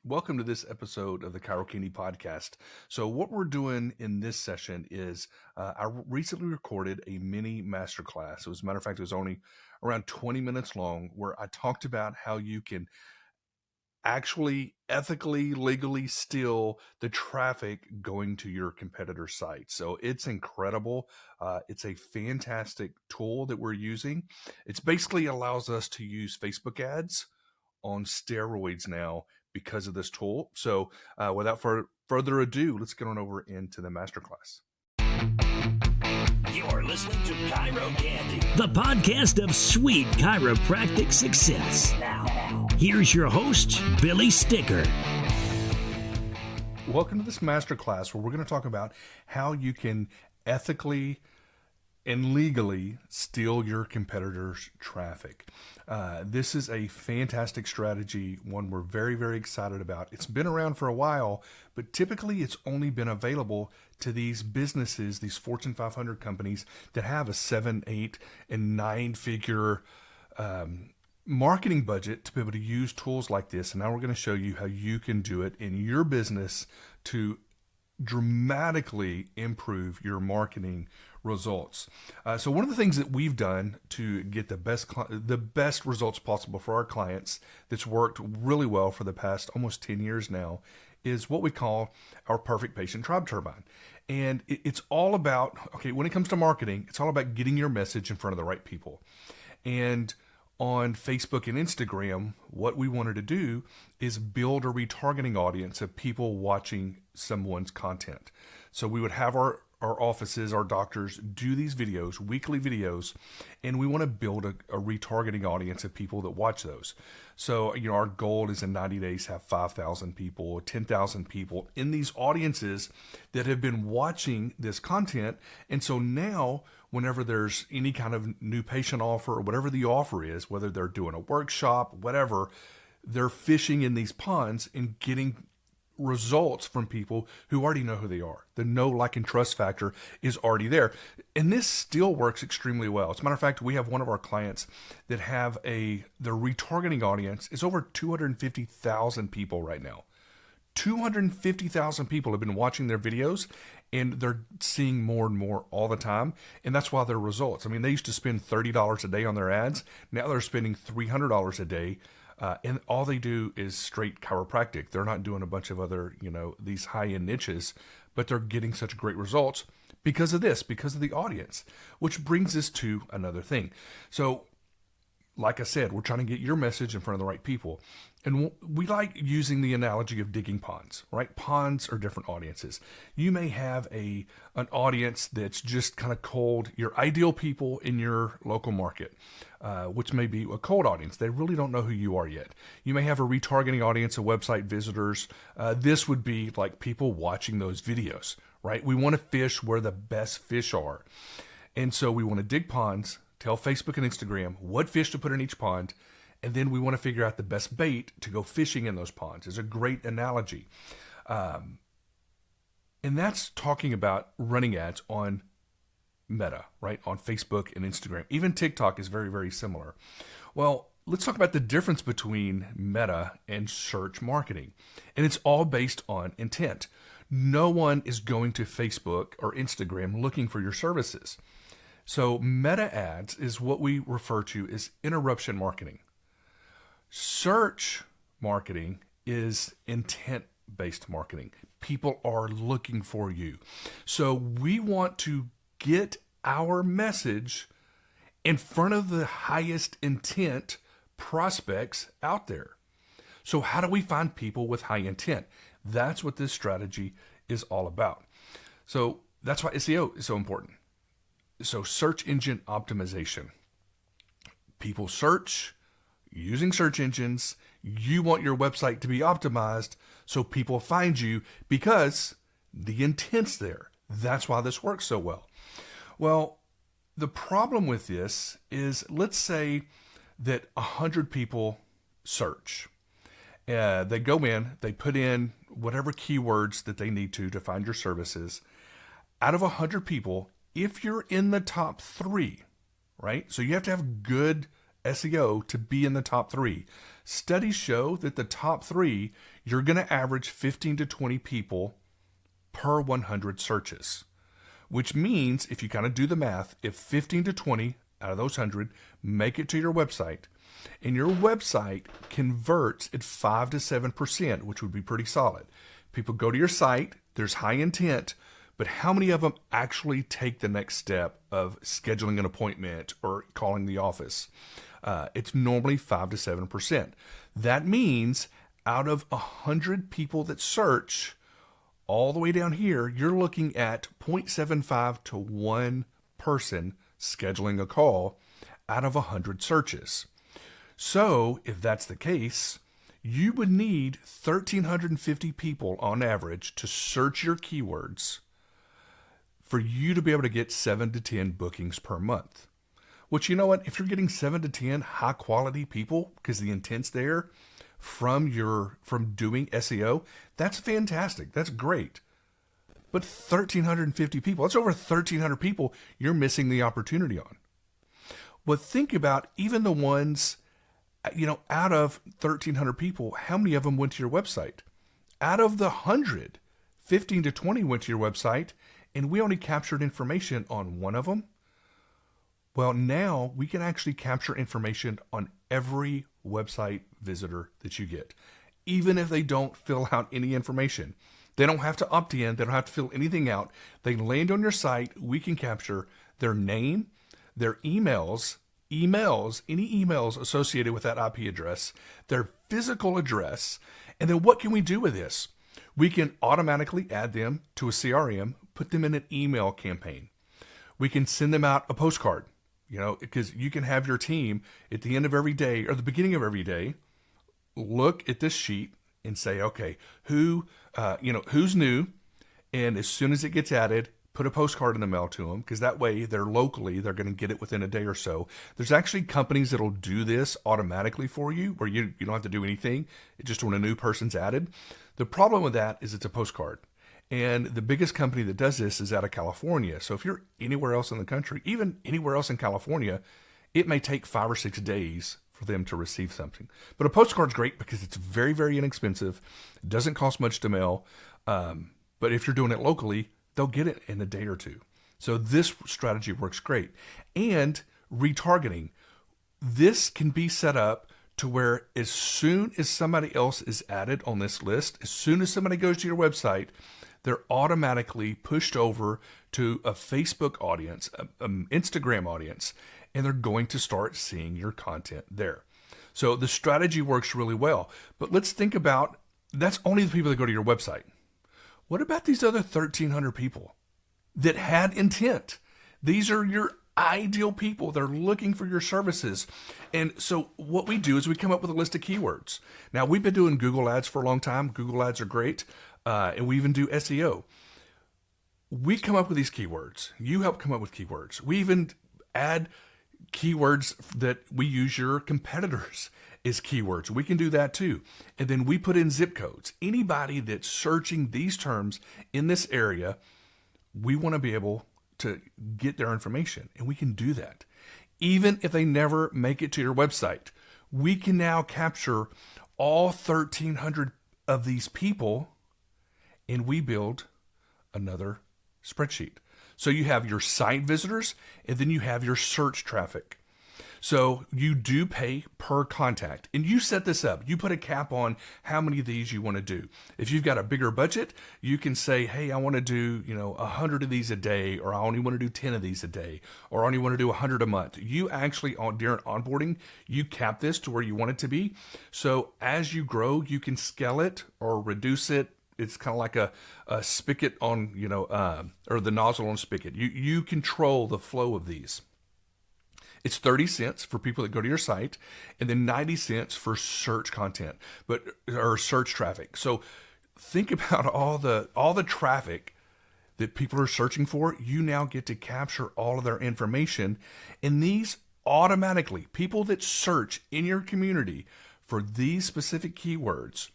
Welcome to this episode of the Kini podcast. So what we're doing in this session is I recently recorded a mini masterclass. As a matter of fact, it was only around 20 minutes long, where I talked about how you can actually ethically, legally steal the traffic going to your competitor site. So it's incredible. It's a fantastic tool that we're using. It's basically allows us to use Facebook ads on steroids now because of this tool. So without further ado, let's get on over into the masterclass. You're listening to Chiro Candy, the podcast of sweet chiropractic success. Now, here's your host, Billy Sticker. Welcome to this masterclass where we're going to talk about how you can ethically and legally steal your competitors' traffic. This is a fantastic strategy, one we're very, very excited about. It's been around for a while, but typically it's only been available to these businesses, these Fortune 500 companies that have a 7, 8, and 9-figure marketing budget to be able to use tools like this. And now we're going to show you how you can do it in your business to dramatically improve your marketing results. So one of the things that we've done to get the best results possible for our clients that's worked really well for the past almost 10 years now is what we call our Perfect Patient Tribe Turbine. And it's all about, when it comes to marketing, it's all about getting your message in front of the right people. And on Facebook and Instagram, what we wanted to do is build a retargeting audience of people watching someone's content. So we would have our offices, our doctors do these videos, weekly videos, and we want to build a retargeting audience of people that watch those. So, our goal is in 90 days have 5,000 people or 10,000 people in these audiences that have been watching this content. And so now, whenever there's any kind of new patient offer or whatever the offer is, whether they're doing a workshop, whatever, they're fishing in these ponds and getting results from people who already know who they are. The know, like, and trust factor is already there. And this still works extremely well. As a matter of fact, we have one of our clients that have the retargeting audience is over 250,000 people right now. 250,000 people have been watching their videos, and they're seeing more and more all the time. And that's why their results. They used to spend $30 a day on their ads. Now they're spending $300 a day. And all they do is straight chiropractic. They're not doing a bunch of other, these high-end niches, but they're getting such great results because of this, because of the audience, which brings us to another thing. So, like I said, we're trying to get your message in front of the right people. And we like using the analogy of digging ponds, right? Ponds are different audiences. You may have an audience that's just kind of cold, your ideal people in your local market, which may be a cold audience. They really don't know who you are yet. You may have a retargeting audience of website visitors. This would be like people watching those videos, right? We want to fish where the best fish are. And so we want to dig ponds, tell Facebook and Instagram what fish to put in each pond, and then we want to figure out the best bait to go fishing in those ponds. It's a great analogy. And that's talking about running ads on Meta, right? On Facebook and Instagram. Even TikTok is very, very similar. Well, let's talk about the difference between Meta and search marketing. And it's all based on intent. No one is going to Facebook or Instagram looking for your services. So Meta ads is what we refer to as interruption marketing. Search marketing is intent-based marketing. People are looking for you. So we want to get our message in front of the highest intent prospects out there. So how do we find people with high intent? That's what this strategy is all about. So that's why SEO is so important. So search engine optimization. People search using search engines. You want your website to be optimized so people find you because the intent's there. That's why this works so well. Well, the problem with this is, let's say that 100 people search. They go in, they put in whatever keywords that they need to find your services. Out of 100 people, if you're in the top 3, right? So you have to have good SEO to be in the top 3. Studies show that the top 3, you're going to average 15 to 20 people per 100 searches, which means if you kind of do the math, if 15 to 20 out of those 100 make it to your website, and your website converts at 5 to 7%, which would be pretty solid. People go to your site, there's high intent, but how many of them actually take the next step of scheduling an appointment or calling the office? It's normally 5 to 7%. That means out of 100 people that search, all the way down here, you're looking at 0.75 to 1 person scheduling a call out of 100 searches. So if that's the case, you would need 1,350 people on average to search your keywords for you to be able to get 7 to 10 bookings per month. Which, you know what, if you're getting 7 to 10 high quality people, because the intent's there from doing SEO, that's fantastic. That's great. But 1,350 people, that's over 1,300 people you're missing the opportunity on. Well, think about even the ones, out of 1,300 people, how many of them went to your website? Out of the 100, 15 to 20 went to your website, and we only captured information on one of them. Well, now we can actually capture information on every website visitor that you get, even if they don't fill out any information. They don't have to opt in. They don't have to fill anything out. They land on your site. We can capture their name, their emails, any emails associated with that IP address, their physical address. And then what can we do with this? We can automatically add them to a CRM, put them in an email campaign. We can send them out a postcard, because you can have your team at the end of every day or the beginning of every day, look at this sheet and say, okay, who's new? And as soon as it gets added, put a postcard in the mail to them, because that way they're going to get it within a day or so. There's actually companies that'll do this automatically for you, where you don't have to do anything. It's just when a new person's added. The problem with that is it's a postcard. And the biggest company that does this is out of California. So if you're anywhere else in the country, even anywhere else in California, it may take 5 or 6 days for them to receive something. But a postcard's great because it's very, very inexpensive. It doesn't cost much to mail. But if you're doing it locally, they'll get it in a day or two. So this strategy works great. And retargeting. This can be set up to where as soon as somebody else is added on this list, as soon as somebody goes to your website, they're automatically pushed over to a Facebook audience, an Instagram audience, and they're going to start seeing your content there. So the strategy works really well. But let's think about, that's only the people that go to your website. What about these other 1,300 people that had intent? These are your ideal people. They're looking for your services. And so what we do is we come up with a list of keywords. Now, we've been doing Google Ads for a long time. Google Ads are great. And we even do SEO. We come up with these keywords. You help come up with keywords. We even add keywords that we use your competitors as keywords. We can do that too. And then we put in zip codes. Anybody that's searching these terms in this area, we want to be able to get their information. And we can do that. Even if they never make it to your website, we can now capture all 1,300 of these people, and we build another spreadsheet. So you have your site visitors, and then you have your search traffic. So you do pay per contact, and you set this up. You put a cap on how many of these you want to do. If you've got a bigger budget, you can say, hey, I want to do 100 of these a day, or I only want to do 10 of these a day, or I only want to do 100 a month. You actually, during onboarding, you cap this to where you want it to be. So as you grow, you can scale it or reduce it. It's kind of like a spigot on, or the nozzle on a spigot. You control the flow of these. It's 30 cents for people that go to your site, and then 90 cents for search content, or search traffic. So think about all the traffic that people are searching for. You now get to capture all of their information, and these automatically, people that search in your community for these specific keywords,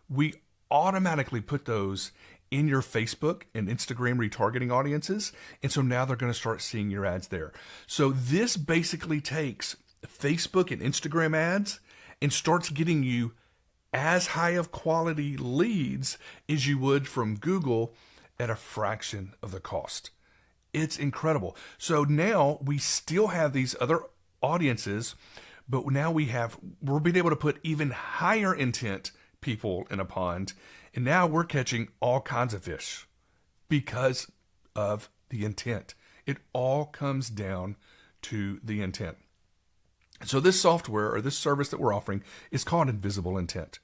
we automatically put those in your Facebook and Instagram retargeting audiences. And so now they're going to start seeing your ads there. So this basically takes Facebook and Instagram ads and starts getting you as high of quality leads as you would from Google at a fraction of the cost. It's incredible. So now we still have these other audiences, but now we're being able to put even higher intent people in a pond. And now we're catching all kinds of fish because of the intent. It all comes down to the intent. So this software or this service that we're offering is called Invisible Intent.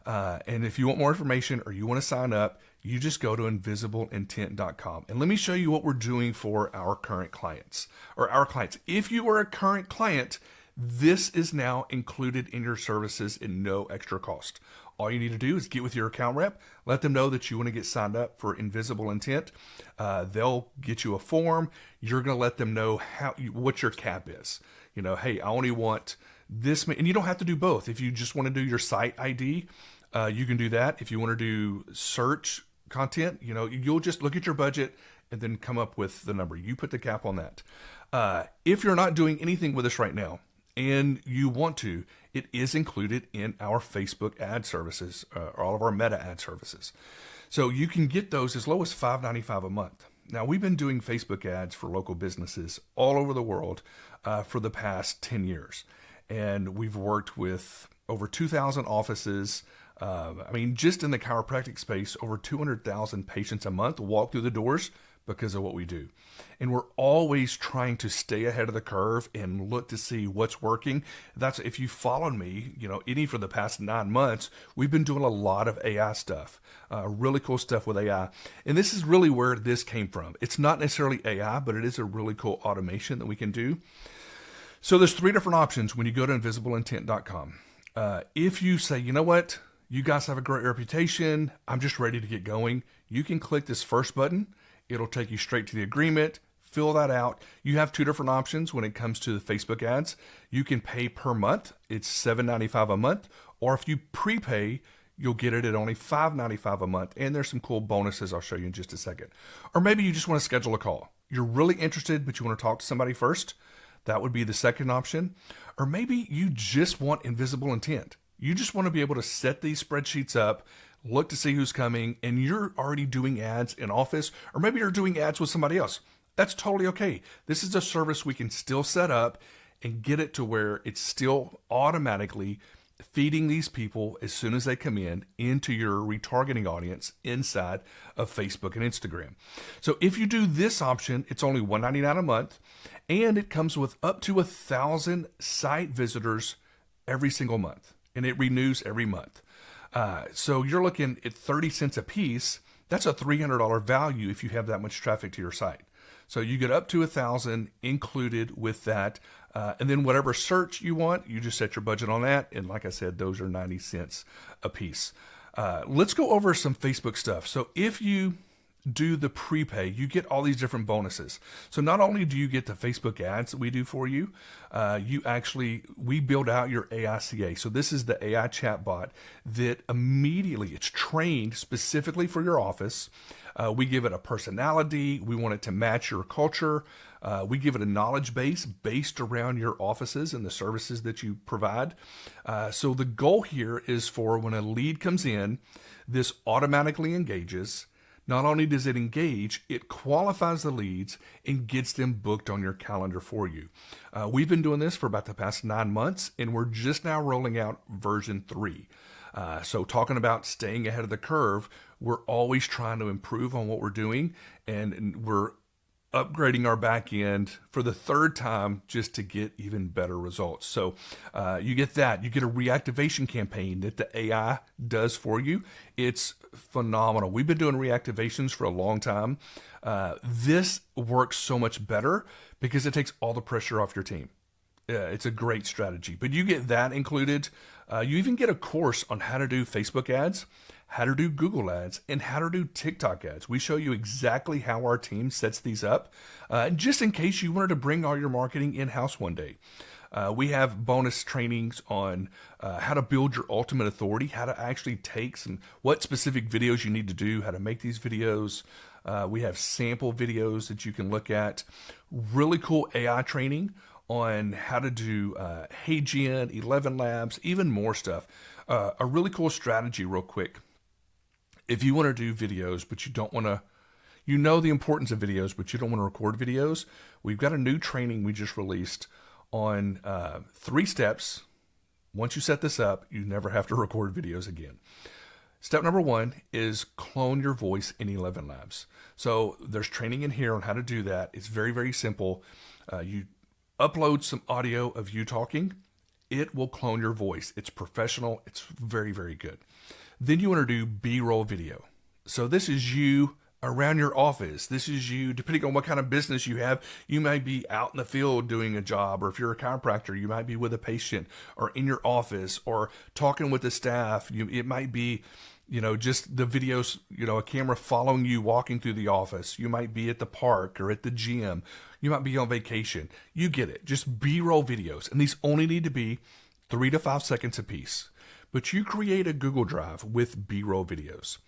And if you want more information or you want to sign up, you just go to invisibleintent.com. And let me show you what we're doing for our current clients or our clients. If you are a current client, this is now included in your services at no extra cost. All you need to do is get with your account rep, let them know that you want to get signed up for Invisible Intent. They'll get you a form. You're going to let them know what your cap is. Hey, I only want this, and you don't have to do both. If you just want to do your site ID, you can do that. If you want to do search content, you'll just look at your budget and then come up with the number. You put the cap on that. If you're not doing anything with us right now and you want to, it is included in our Facebook ad services, all of our meta ad services. So you can get those as low as $5.95 a month. Now, we've been doing Facebook ads for local businesses all over the world for the past 10 years. And we've worked with over 2,000 offices. Just in the chiropractic space, over 200,000 patients a month walk through the doors because of what we do. And we're always trying to stay ahead of the curve and look to see what's working. That's if you followed me, any for the past 9 months, we've been doing a lot of AI stuff, really cool stuff with AI. And this is really where this came from. It's not necessarily AI, but it is a really cool automation that we can do. So there's 3 different options when you go to invisibleintent.com. If you say, you know what, you guys have a great reputation, I'm just ready to get going, you can click this first button. It'll take you straight to the agreement. Fill that out. You have 2 different options when it comes to the Facebook ads. You can pay per month. It's $7.95 a month. Or if you prepay, you'll get it at only $5.95 a month. And there's some cool bonuses I'll show you in just a second. Or maybe you just want to schedule a call. You're really interested, but you want to talk to somebody first. That would be the second option. Or maybe you just want Invisible Intent. You just want to be able to set these spreadsheets up, look to see who's coming, and you're already doing ads in Office, or maybe you're doing ads with somebody else. That's totally okay. This is a service we can still set up and get it to where it's still automatically feeding these people as soon as they come in into your retargeting audience inside of Facebook and Instagram. So if you do this option, it's only $199 a month, and it comes with up to 1,000 site visitors every single month, and it renews every month. So you're looking at 30 cents a piece. That's a $300 value if you have that much traffic to your site. So you get up to 1,000 included with that. And then whatever search you want, you just set your budget on that. And like I said, those are 90 cents a piece. Let's go over some Facebook stuff. So if you do the prepay, you get all these different bonuses. So not only do you get the Facebook ads that we do for you, we build out your AICA. So this is the AI chatbot that immediately it's trained specifically for your office. We give it a personality. We want it to match your culture. We give it a knowledge base based around your offices and the services that you provide. So the goal here is for when a lead comes in, this automatically engages. Not only does it engage, it qualifies the leads and gets them booked on your calendar for you. We've been doing this for about the past 9 months, and we're just now rolling out version 3. So talking about staying ahead of the curve, we're always trying to improve on what we're doing, and we're upgrading our back end for the 3rd time just to get even better results. So you get that. You get a reactivation campaign that the AI does for you. It's phenomenal. We've been doing reactivations for a long time. This works so much better because it takes all the pressure off your team. It's a great strategy, but you get that included. You even get a course on how to do Facebook ads, how to do Google ads, and how to do TikTok ads. We show you exactly how our team sets these up, just in case you wanted to bring all your marketing in-house one day. We have bonus trainings on how to build your ultimate authority, how to actually take what specific videos you need to do, how to make these videos. We have sample videos that you can look at. Really cool AI training on how to do HeyGen, 11 Labs, even more stuff. A really cool strategy real quick. If you want to do videos, but you don't want to, you know the importance of videos, but you don't want to record videos, we've got a new training we just released on 3 steps. Once you set this up, you never have to record videos again. Step number 1 is clone your voice in 11 Labs. So there's training in here on how to do that. It's very, very simple. You upload some audio of you talking. It will clone your voice. It's professional. It's very, very good. Then you want to do B-roll video. So this is you around your office. This is you, depending on what kind of business you have, you might be out in the field doing a job, or if you're a chiropractor, you might be with a patient or in your office or talking with the staff. It might be, just the videos, a camera following you walking through the office. You might be at the park or at the gym. You might be on vacation. You get it. Just B-roll videos. And these only need to be 3 to 5 seconds a piece. But you create a Google Drive with B-roll videos.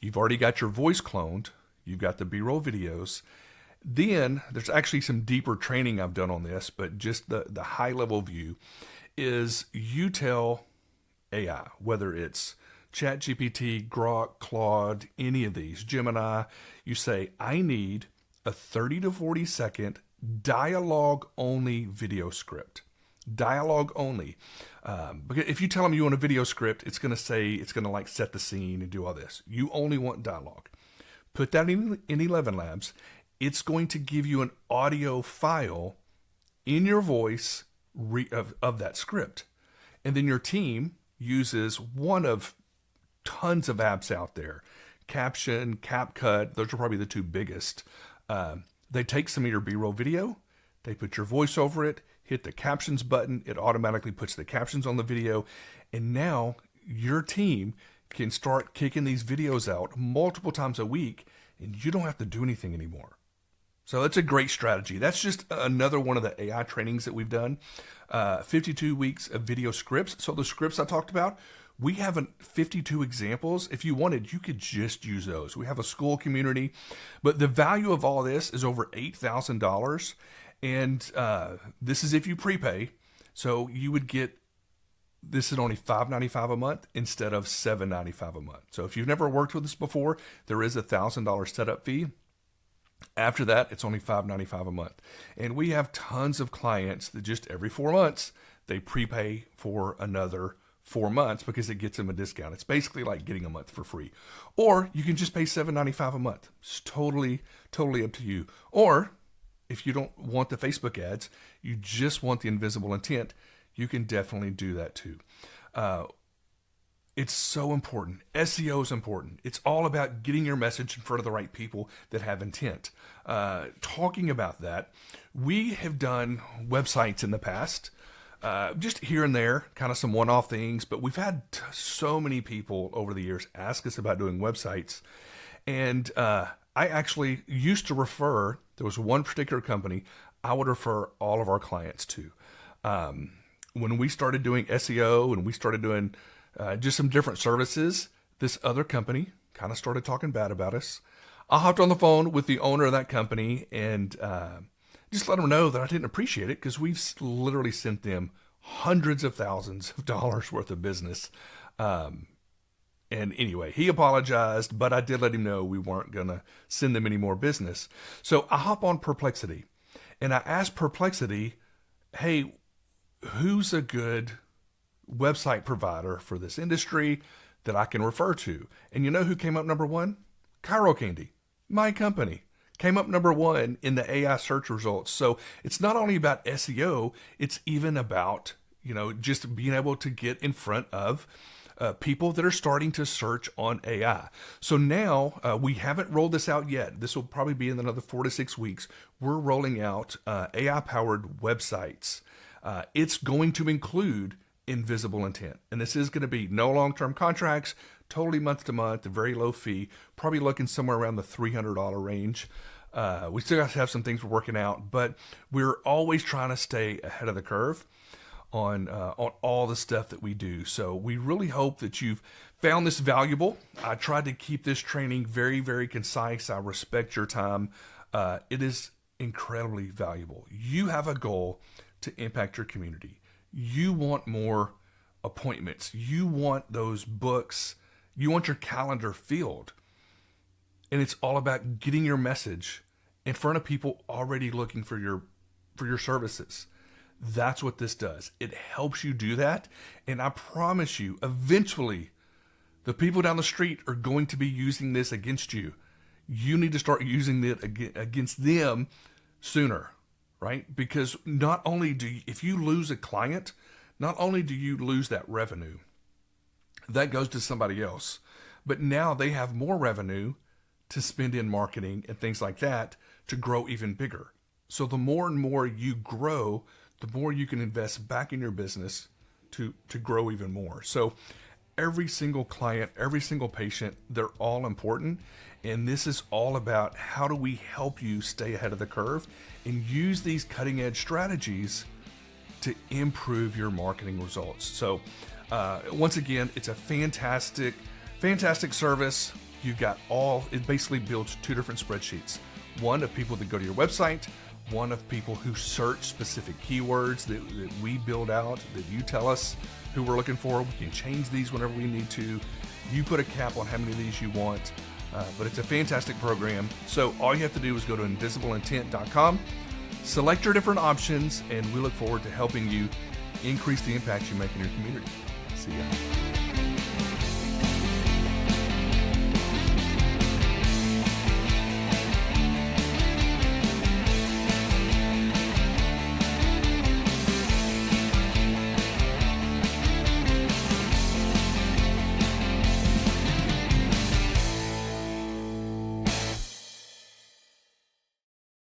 You've already got your voice cloned. You've got the B-roll videos. Then there's actually some deeper training I've done on this, but just the high level view is you tell AI, whether it's ChatGPT, Grok, Claude, any of these, Gemini, you say, I need a 30 to 40 second dialogue only video script. Dialogue only. Because if you tell them you want a video script, it's going to like set the scene and do all this. You only want dialogue. Put that in 11 Labs. It's going to give you an audio file in your voice of that script. And then your team uses one of tons of apps out there. Caption, CapCut, those are probably the 2 biggest. They take some of your B-roll video, they put your voice over it, hit the captions button, it automatically puts the captions on the video, and now your team can start kicking these videos out multiple times a week, and you don't have to do anything anymore. So that's a great strategy. That's just another one of the AI trainings that we've done. 52 weeks of video scripts. So the scripts I talked about, we have 52 examples. If you wanted, you could just use those. We have a school community, but the value of all this is over $8,000. And this is if you prepay. So you would get, this is only $595 a month instead of $795 a month. So if you've never worked with us before, there is a $1,000 setup fee. After that, it's only $595 a month. And we have tons of clients that just every 4 months, they prepay for another 4 months because it gets them a discount. It's basically like getting a month for free. Or you can just pay $795 a month. It's totally up to you. Or if you don't want the Facebook ads, you just want the invisible intent, you can definitely do that too. It's so important. SEO is important. It's all about getting your message in front of the right people that have intent. Talking about that, we have done websites in the past, just here and there, kind of some one-off things, but we've had so many people over the years ask us about doing websites. And I actually used to refer, there was one particular company I would refer all of our clients to. When we started doing SEO and we started doing just some different services, this other company kind of started talking bad about us. I hopped on the phone with the owner of that company and just let them know that I didn't appreciate it because we've literally sent them hundreds of thousands of dollars worth of business. And anyway, he apologized, but I did let him know we weren't going to send them any more business. So I hop on Perplexity and I asked Perplexity, hey, who's a good website provider for this industry that I can refer to? And you know who came up number 1? Chiro Candy, my company, came up number 1 in the AI search results. So it's not only about SEO, it's even about, just being able to get in front of people that are starting to search on AI. So now we haven't rolled this out yet. This will probably be in another 4 to 6 weeks. We're rolling out AI-powered websites. It's going to include invisible intent. And this is going to be no long-term contracts, totally month to month, a very low fee, probably looking somewhere around the $300 range. We still have to have some things we're working out, but we're always trying to stay ahead of the curve on all the stuff that we do. So we really hope that you've found this valuable. I tried to keep this training very, very concise. I respect your time. It is incredibly valuable. You have a goal to impact your community. You want more appointments. You want those books. You want your calendar filled. And it's all about getting your message in front of people already looking for your services. That's what this does. It helps you do that. And I promise you, eventually, the people down the street are going to be using this against you. You need to start using it against them sooner, right? Because not only if you lose a client, not only do you lose that revenue, that goes to somebody else, but now they have more revenue to spend in marketing and things like that to grow even bigger. So the more and more you grow, the more you can invest back in your business to grow even more. So every single client, every single patient, they're all important. And this is all about how do we help you stay ahead of the curve and use these cutting edge strategies to improve your marketing results. So once again, it's a fantastic service. You've got it basically builds two different spreadsheets. One of people that go to your website, one of people who search specific keywords that we build out, that you tell us who we're looking for. We can change these whenever we need to. You put a cap on how many of these you want, but it's a fantastic program. So all you have to do is go to invisibleintent.com, select your different options, and we look forward to helping you increase the impact you make in your community. See ya.